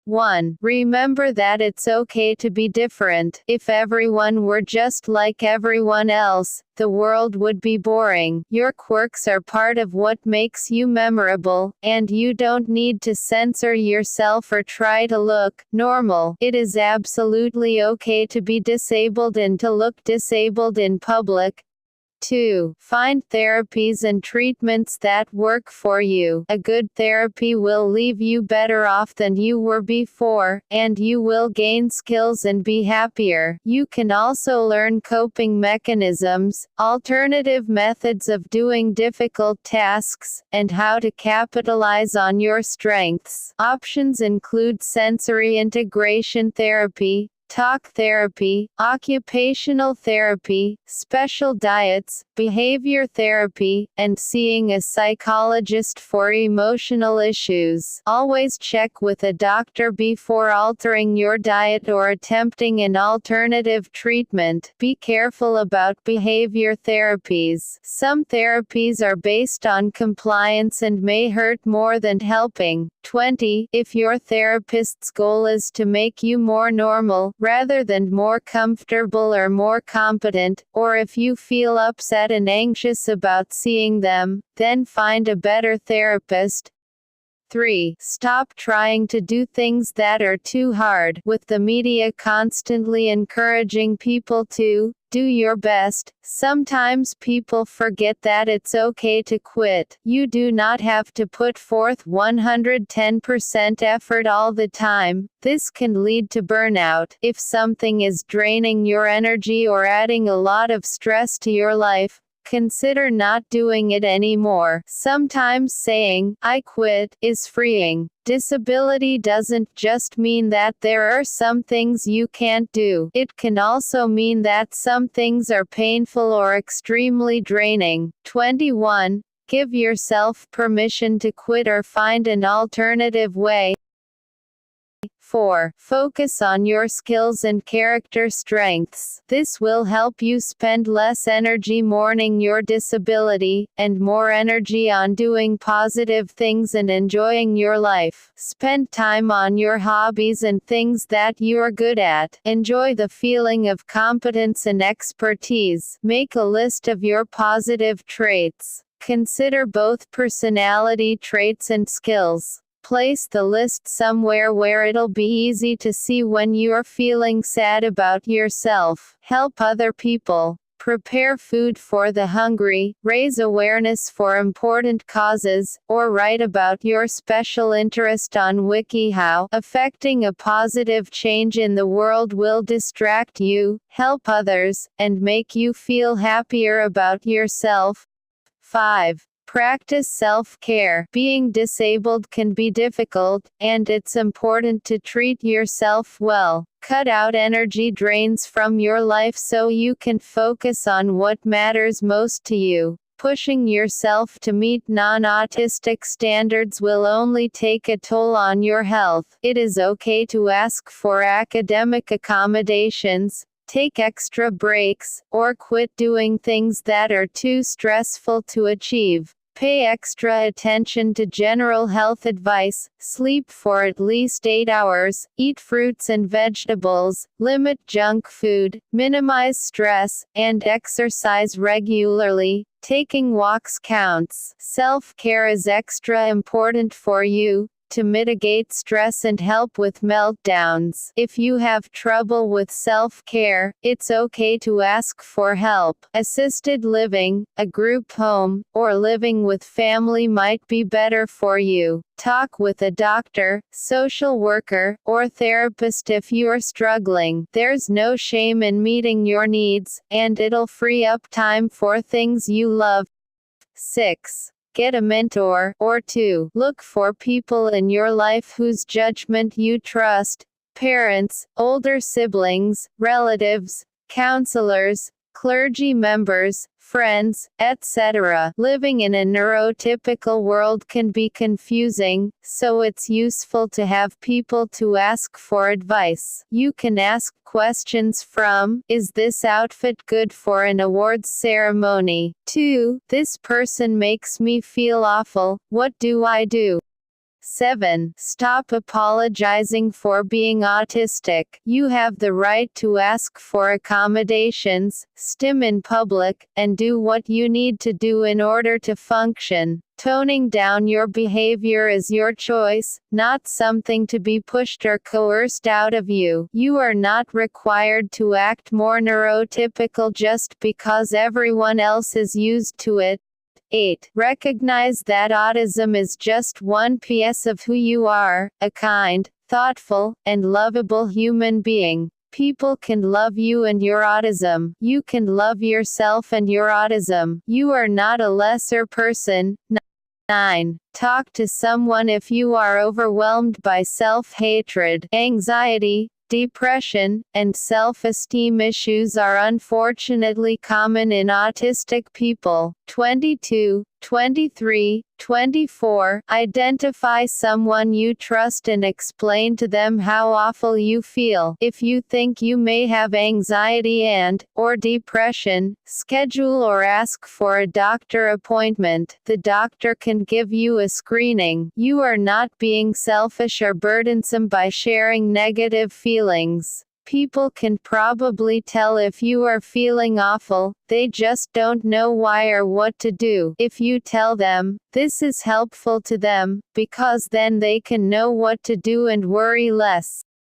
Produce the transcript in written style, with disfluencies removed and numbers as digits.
1. Remember that it's okay to be different. If everyone were just like everyone else, the world would be boring. Your quirks are part of what makes you memorable, and you don't need to censor yourself or try to look normal. It is absolutely okay to be disabled and to look disabled in public. 2. Find therapies and treatments that work for you. A good therapy will leave you better off than you were before, and you will gain skills and be happier. You can also learn coping mechanisms, alternative methods of doing difficult tasks, and how to capitalize on your strengths. Options include sensory integration therapy, talk therapy, occupational therapy, special diets, behavior therapy, and seeing a psychologist for emotional issues. Always check with a doctor before altering your diet or attempting an alternative treatment. Be careful about behavior therapies. Some therapies are based on compliance and may hurt more than helping. 20. If your therapist's goal is to make you more normal, rather than more comfortable or more competent, or if you feel upset and anxious about seeing them, then find a better therapist. 3. Stop trying to do things that are too hard. With the media constantly encouraging people to do your best, sometimes people forget that it's okay to quit. You do not have to put forth 110% effort all the time. This can lead to burnout. If something is draining your energy or adding a lot of stress to your life, consider not doing it anymore. Sometimes saying, "I quit," is freeing. Disability doesn't just mean that there are some things you can't do. It can also mean that some things are painful or extremely draining. 21. Give yourself permission to quit or find an alternative way. 4. Focus on your skills and character strengths. This will help you spend less energy mourning your disability, and more energy on doing positive things and enjoying your life. Spend time on your hobbies and things that you're good at. Enjoy the feeling of competence and expertise. Make a list of your positive traits. Consider both personality traits and skills. Place the list somewhere where it'll be easy to see when you're feeling sad about yourself. Help other people. Prepare food for the hungry, raise awareness for important causes, or write about your special interest on WikiHow. Affecting a positive change in the world will distract you, help others, and make you feel happier about yourself. 5. Practice self-care. Being disabled can be difficult, and it's important to treat yourself well. Cut out energy drains from your life so you can focus on what matters most to you. Pushing yourself to meet non-autistic standards will only take a toll on your health. It is okay to ask for academic accommodations, take extra breaks, or quit doing things that are too stressful to achieve. Pay extra attention to general health advice, sleep for at least 8 hours, eat fruits and vegetables, limit junk food, minimize stress, and exercise regularly. Taking walks counts. Self-care is extra important for you, to mitigate stress and help with meltdowns. If you have trouble with self-care, it's okay to ask for help. Assisted living, a group home, or living with family might be better for you. Talk with a doctor, social worker, or therapist if you're struggling. There's no shame in meeting your needs, and it'll free up time for things you love. 6. Get a mentor, or 2. Look for people in your life whose judgment you trust. Parents, older siblings, relatives, counselors, clergy members, friends, etc. Living in a neurotypical world can be confusing, so it's useful to have people to ask for advice. You can ask questions from, "Is this outfit good for an awards ceremony?" to, "This person makes me feel awful, what do I do?" 7. Stop apologizing for being autistic. You have the right to ask for accommodations, stim in public, and do what you need to do in order to function. Toning down your behavior is your choice, not something to be pushed or coerced out of you. You are not required to act more neurotypical just because everyone else is used to it. 8. Recognize that autism is just one piece of who you are, a kind, thoughtful, and lovable human being. People can love you and your autism. You can love yourself and your autism. You are not a lesser person. 9. Talk to someone if you are overwhelmed by self-hatred, anxiety, depression, and self-esteem issues are unfortunately common in autistic people. 22, 23, 24. Identify someone you trust and explain to them how awful you feel. If you think you may have anxiety or depression, schedule or ask for a doctor appointment. The doctor can give you a screening. You are not being selfish or burdensome by sharing negative feelings. People can probably tell if you are feeling awful, they just don't know why or what to do. If you tell them, this is helpful to them, because then they can know what to do and worry less.